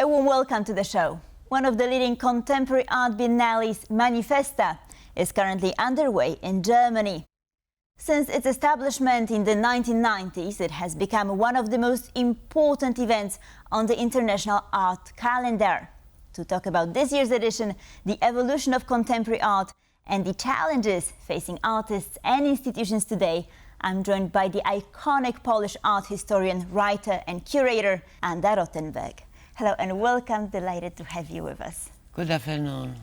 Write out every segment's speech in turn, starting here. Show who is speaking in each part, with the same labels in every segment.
Speaker 1: A warm welcome to the show. One of the leading contemporary art biennales, Manifesta, is currently underway in Germany. Since its establishment in the 1990s, it has become one of the most important events on the international art calendar. To talk about this year's edition, the evolution of contemporary art and the challenges facing artists and institutions today, I'm joined by the iconic Polish art historian, writer and curator, Anda Rottenberg. Hello and welcome, delighted to have you with us.
Speaker 2: Good afternoon.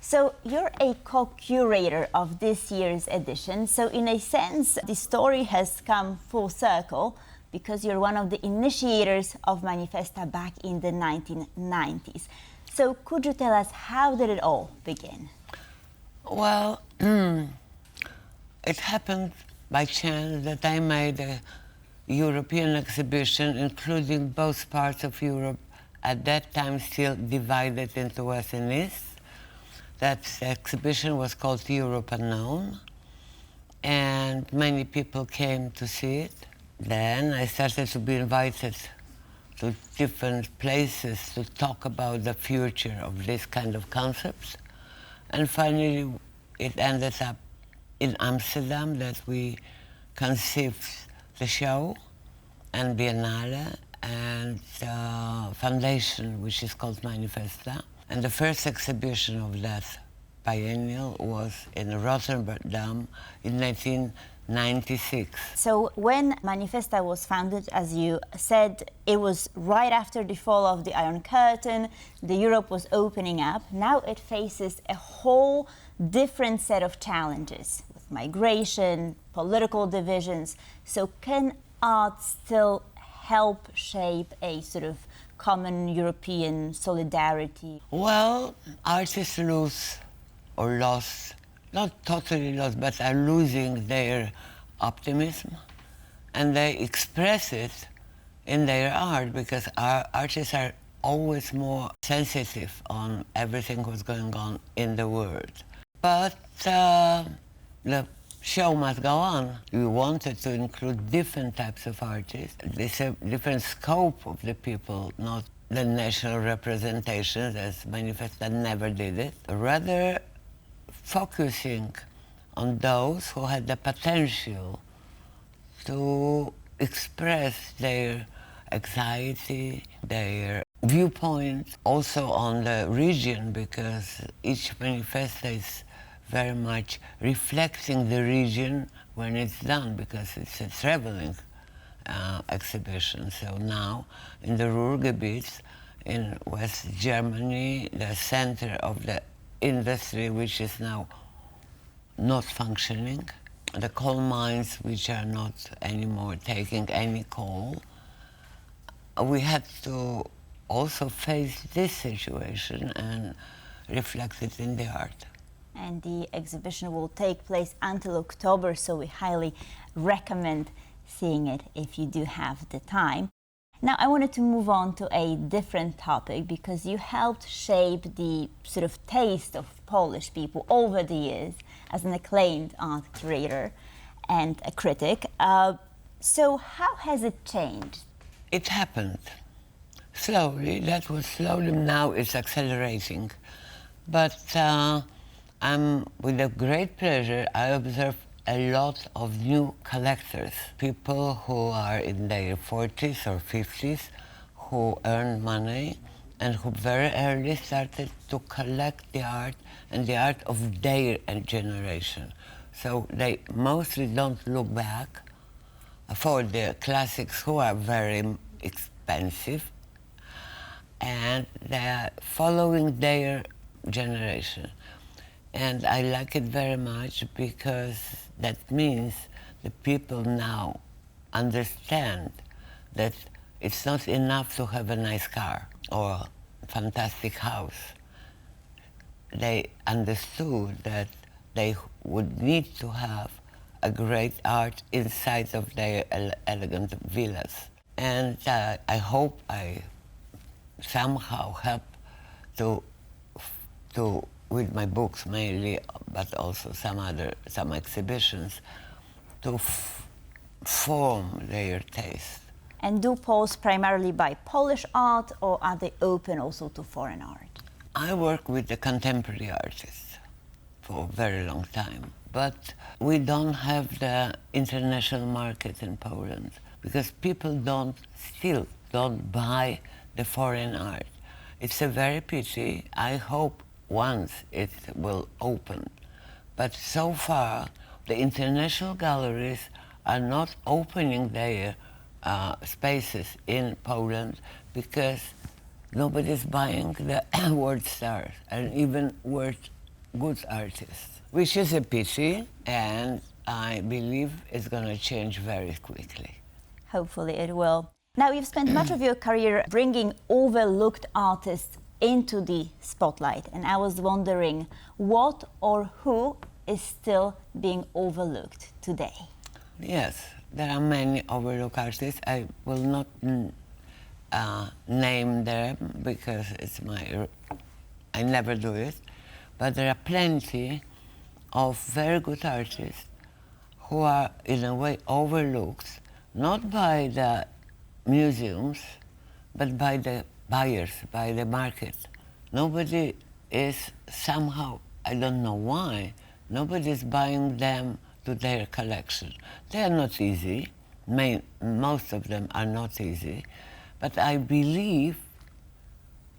Speaker 1: So you're a co-curator of this year's edition. So in a sense, the story has come full circle because you're one of the initiators of Manifesta back in the 1990s. So could you tell us, how did it all begin?
Speaker 2: Well, it happened by chance that I made a European exhibition including both parts of Europe, at that time still divided into West and East. That exhibition was called Europe Unknown, and many people came to see it. Then I started to be invited to different places to talk about the future of this kind of concepts. And finally, it ended up in Amsterdam that we conceived the show and Biennale and foundation, which is called Manifesta. And the first exhibition of that biennial was in Rotterdam in 1996.
Speaker 1: So when Manifesta was founded, as you said, it was right after the fall of the Iron Curtain. The Europe was opening up. Now it faces a whole different set of challenges with migration, political divisions. So can art still help shape a sort of common European solidarity?
Speaker 2: Well, artists lose or lost, not totally lost, but are losing their optimism, and they express it in their art because our artists are always more sensitive on everything that's going on in the world. But the show must go on. We wanted to include different types of artists. There's a different scope of the people, not the national representations, as Manifesta never did it. Rather focusing on those who had the potential to express their anxiety, their viewpoint, also on the region, because each Manifesta is very much reflecting the region when it's done, because it's a traveling exhibition. So now in the Ruhr in West Germany, the center of the industry which is now not functioning, the coal mines which are not anymore taking any coal, we had to also face this situation and reflect it in the art.
Speaker 1: And the exhibition will take place until October, so we highly recommend seeing it if you do have the time. Now, I wanted to move on to a different topic because you helped shape the sort of taste of Polish people over the years as an acclaimed art curator and a critic. So how has it changed?
Speaker 2: It happened slowly. That was slowly. Now it's accelerating. But with a great pleasure, I observe a lot of new collectors, people who are in their 40s or 50s, who earn money and who very early started to collect the art and the art of their generation. So they mostly don't look back for the classics who are very expensive, and they're following their generation. And I like it very much because that means the people now understand that it's not enough to have a nice car or a fantastic house. They understood that they would need to have a great art inside of their elegant villas. And I hope I somehow help to with my books mainly, but also some exhibitions, to form their taste
Speaker 1: And do polls primarily buy Polish art, or are they open also to foreign art?
Speaker 2: I work with the contemporary artists for a very long time, but we don't have the international market in Poland because people still don't buy the foreign art. It's a very pity. I hope once it will open. But so far, the international galleries are not opening their spaces in Poland because nobody's buying the world stars and even world good artists, which is a pity, and I believe it's going to change very quickly.
Speaker 1: Hopefully it will. Now, you've spent much of your career bringing overlooked artists into the spotlight, and I was wondering what or who is still being overlooked today?
Speaker 2: Yes, there are many overlooked artists. I will not name them because I never do it, but there are plenty of very good artists who are in a way overlooked, not by the museums, but by the buyers, by the market. Nobody is somehow, I don't know why, nobody is buying them to their collection. They are not easy. Most of them are not easy. But I believe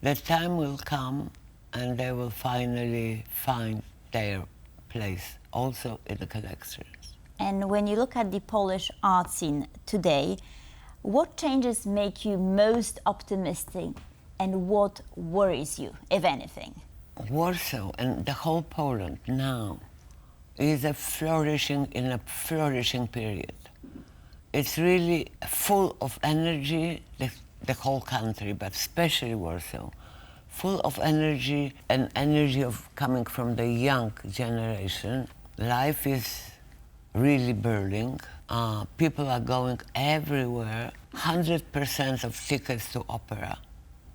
Speaker 2: the time will come and they will finally find their place also in the collections.
Speaker 1: And when you look at the Polish art scene today, what changes make you most optimistic and what worries you, if anything?
Speaker 2: Warsaw and the whole Poland now is in a flourishing period. It's really full of energy, the whole country, but especially Warsaw, full of energy and energy of coming from the young generation. Life is really burning. People are going everywhere. 100% of tickets to opera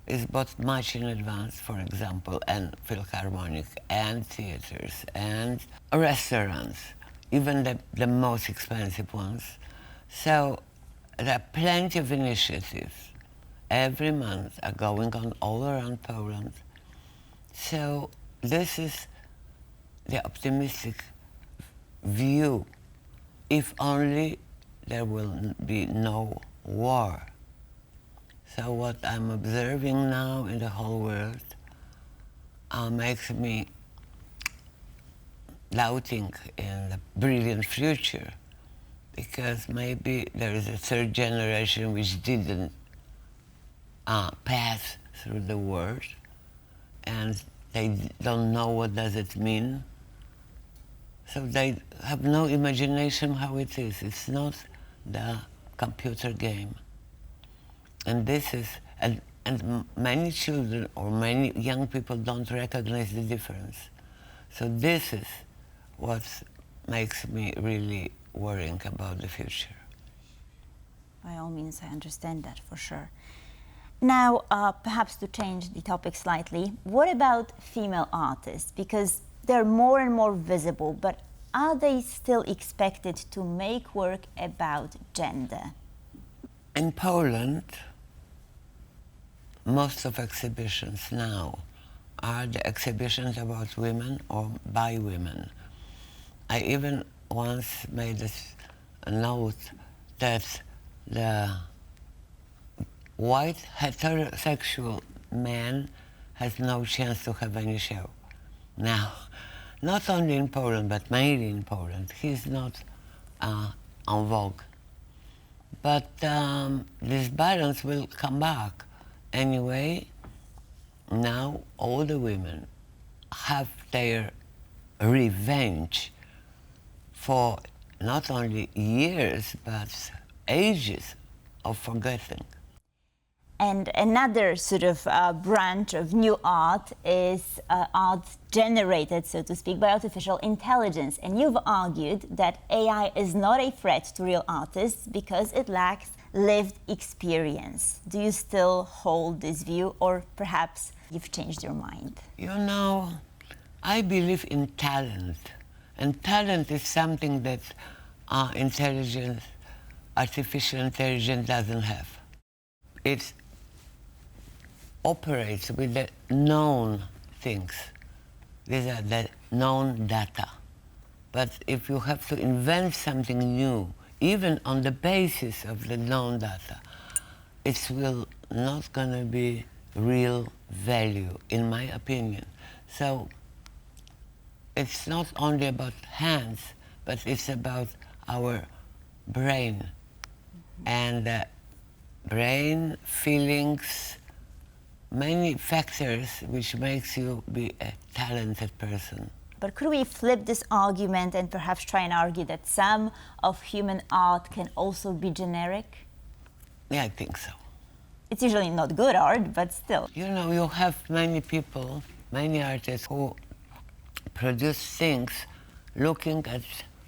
Speaker 2: is bought much in advance, for example, and philharmonic, and theaters, and restaurants, even the most expensive ones. So there are plenty of initiatives. Every month are going on all around Poland. So this is the optimistic view, if only there will be no war. So what I'm observing now in the whole world makes me doubting in the brilliant future, because maybe there is a third generation which didn't pass through the world, and they don't know what does it mean. So they have no imagination how it is. It's not the computer game. And this is, and many children or many young people don't recognize the difference. So this is what makes me really worrying about the future.
Speaker 1: By all means, I understand that for sure. Now, perhaps to change the topic slightly, what about female artists? Because they're more and more visible, but are they still expected to make work about gender?
Speaker 2: In Poland, most of exhibitions now are the exhibitions about women or by women. I even once made a note that the white heterosexual man has no chance to have any show. Now, not only in Poland, but mainly in Poland, he's not en vogue. But this balance will come back. Anyway, now all the women have their revenge for not only years, but ages of forgetting.
Speaker 1: And another sort of branch of new art is art generated, so to speak, by artificial intelligence. And you've argued that AI is not a threat to real artists because it lacks lived experience. Do you still hold this view, or perhaps you've changed your mind?
Speaker 2: You know, I believe in talent. And talent is something that artificial intelligence doesn't have. it operates with the known things. These are the known data. But if you have to invent something new, even on the basis of the known data, it will not going to be real value, in my opinion. So it's not only about hands, but it's about our brain. And brain, feelings, many factors which makes you be a talented person.
Speaker 1: But could we flip this argument and perhaps try and argue that some of human art can also be generic?
Speaker 2: Yeah, I think so.
Speaker 1: It's usually not good art, but still.
Speaker 2: You know, you have many people, many artists who produce things looking at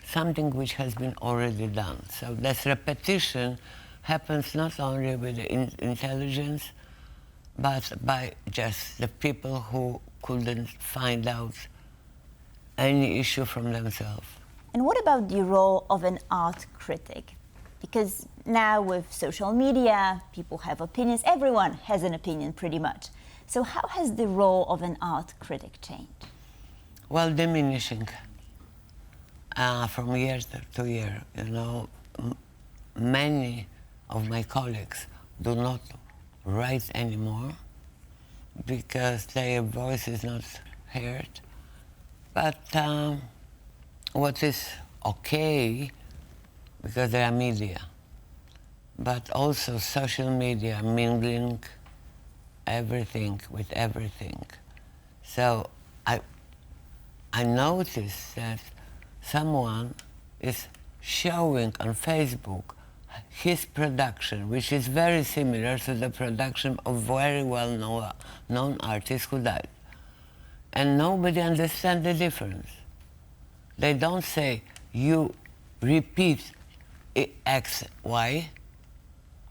Speaker 2: something which has been already done. So this repetition happens not only with the intelligence, but by just the people who couldn't find out any issue from themselves.
Speaker 1: And what about the role of an art critic? Because now with social media, people have opinions. Everyone has an opinion pretty much. So how has the role of an art critic changed?
Speaker 2: Well, diminishing from year to year. You know, many of my colleagues do not write anymore because their voice is not heard. But what is okay, because there are media, but also social media mingling everything with everything. So I noticed that someone is showing on Facebook his production, which is very similar to the production of very well-known artists who died. And nobody understands the difference. They don't say, you repeat X, Y.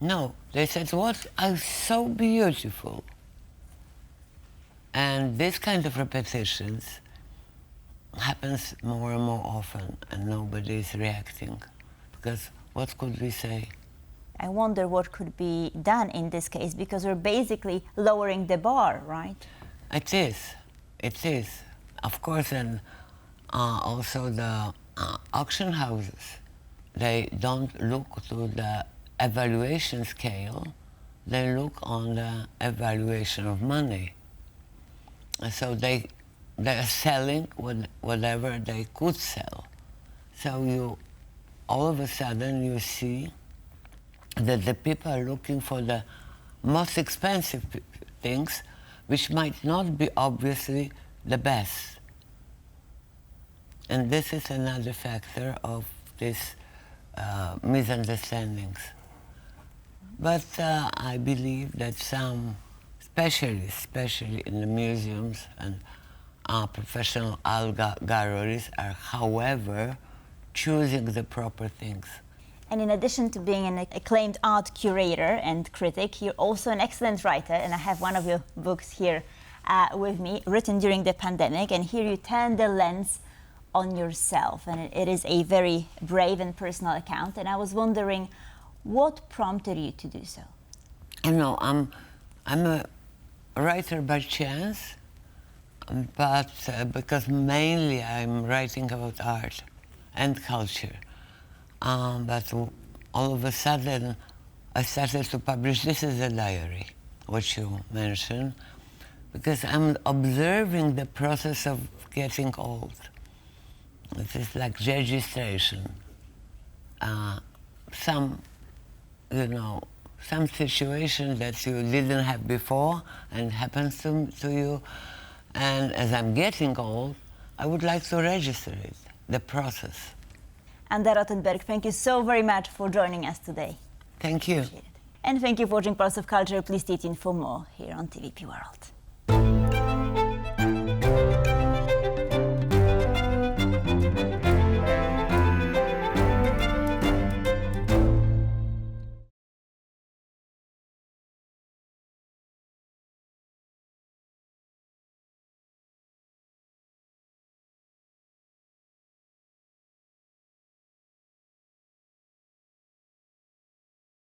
Speaker 2: No, they said, what is so beautiful. And this kind of repetitions happens more and more often, and nobody is reacting. Because what could we say?
Speaker 1: I wonder what could be done in this case, because we're basically lowering the bar, right?
Speaker 2: It is. It is. Of course, and also the auction houses, they don't look to the evaluation scale, they look on the evaluation of money. And so they are selling whatever they could sell. So all of a sudden you see that the people are looking for the most expensive things, which might not be obviously the best. And this is another factor of these misunderstandings. But I believe that some specialists, especially in the museums and professional art galleries, are, however, choosing the proper things.
Speaker 1: And in addition to being an acclaimed art curator and critic, you're also an excellent writer, and I have one of your books here with me, written during the pandemic, and here you turn the lens on yourself, and it is a very brave and personal account, and I was wondering, what prompted you to do so?
Speaker 2: You know, I'm a writer by chance, but because mainly I'm writing about art and culture. But all of a sudden, I started to publish, this is a diary, what you mentioned, because I'm observing the process of getting old. It is like registration. Some situation that you didn't have before and happens to you. And as I'm getting old, I would like to register it, the process.
Speaker 1: Anda Rottenberg, thank you so very much for joining us today.
Speaker 2: Thank you.
Speaker 1: And thank you for watching Pulse of Culture. Please stay tuned for more here on TVP World.